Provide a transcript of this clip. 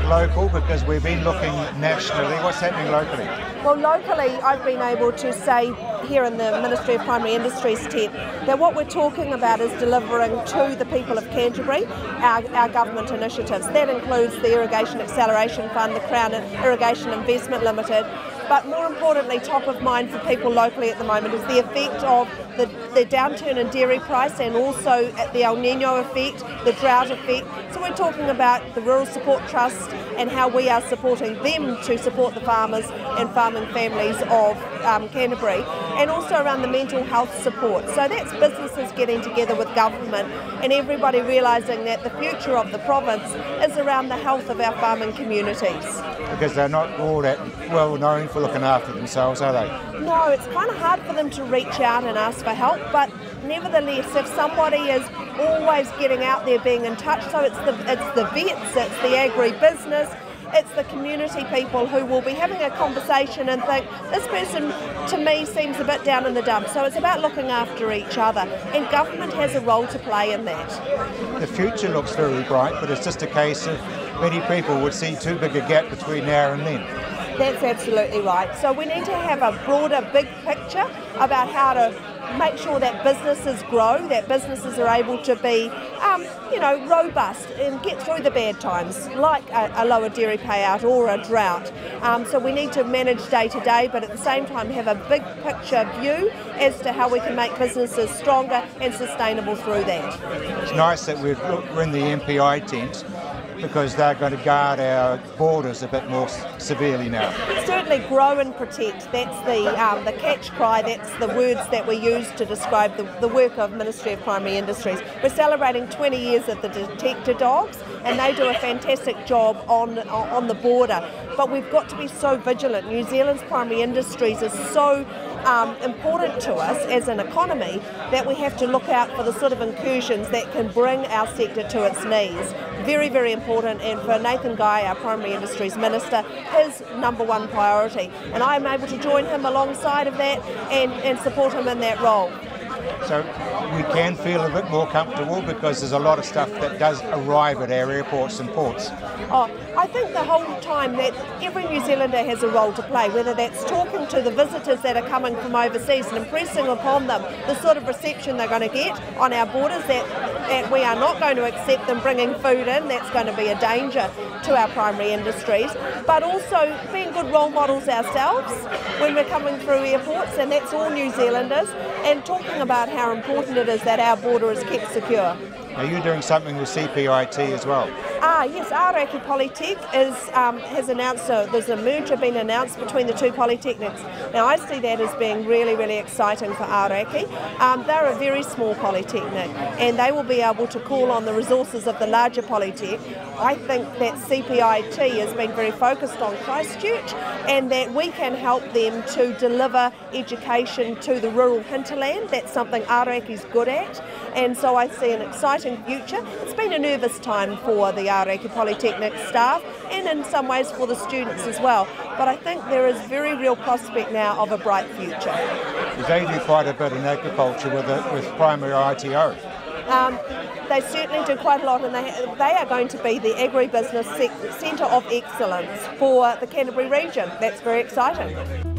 local because we've been looking nationally. What's happening locally? Well, locally, I've been able to say here in the Ministry of Primary Industries tent that what we're talking about is delivering to the people of Canterbury our government initiatives. That includes the Irrigation Acceleration Fund, the Crown Irrigation Investment Limited, but more importantly, top of mind for people locally at the moment is the effect of the downturn in dairy price and also the El Nino effect, the drought effect. So we're talking about the Rural Support Trust and how we are supporting them to support the farmers and farming families of Canterbury, and also around the mental health support. So that's businesses getting together with government and everybody realising that the future of the province is around the health of our farming communities. Because they're not all that well known for looking after themselves, are they? No, it's kind of hard for them to reach out and ask for help, but nevertheless, if somebody is always getting out there, being in touch, so it's the vets, it's the agribusiness, it's the community people who will be having a conversation and think, this person to me seems a bit down in the dumps. So it's about looking after each other, and government has a role to play in that. The future looks very bright, but it's just a case of many people would see too big a gap between now and then. That's absolutely right. So we need to have a broader, big picture about how to make sure that businesses grow, that businesses are able to be, robust and get through the bad times, like a lower dairy payout or a drought. So we need to manage day to day, but at the same time have a big picture view as to how we can make businesses stronger and sustainable through that. It's nice that we're in the MPI tent, because they're going to guard our borders a bit more severely now. Certainly grow and protect, that's the catch cry, that's the words that we use to describe the work of Ministry of Primary Industries. We're celebrating 20 years of the detector dogs, and they do a fantastic job on the border, but we've got to be so vigilant. New Zealand's primary industries is so important to us as an economy that we have to look out for the sort of incursions that can bring our sector to its knees. Very, very important, and for Nathan Guy, our Primary Industries Minister, his number one priority. And I am able to join him alongside of that and support him in that role. So we can feel a bit more comfortable because there's a lot of stuff that does arrive at our airports and ports. Oh, I think the whole time that every New Zealander has a role to play, whether that's talking to the visitors that are coming from overseas and impressing upon them the sort of reception they're going to get on our borders, that we are not going to accept them bringing food in, that's going to be a danger to our primary industries, but also being good role models ourselves when we're coming through airports, and that's all New Zealanders, and talking about how important it is that our border is kept secure. Are you doing something with CPIT as well? Yes, Aoraki Polytech has announced, there's a merger been announced between the two polytechnics. Now I see that as being really, really exciting for Aoraki. They're a very small polytechnic, and they will be able to call on the resources of the larger polytech. I think that CPIT has been very focused on Christchurch, and that we can help them to deliver education to the rural hinterland. That's something Aoraki's good at, and so I see an exciting future. It's been a nervous time for the Aoraki Polytechnic staff, and in some ways for the students as well, but I think there is very real prospect now of a bright future. They do quite a bit in agriculture with primary ITO. They certainly do quite a lot, and they are going to be the agribusiness centre of excellence for the Canterbury region. That's very exciting.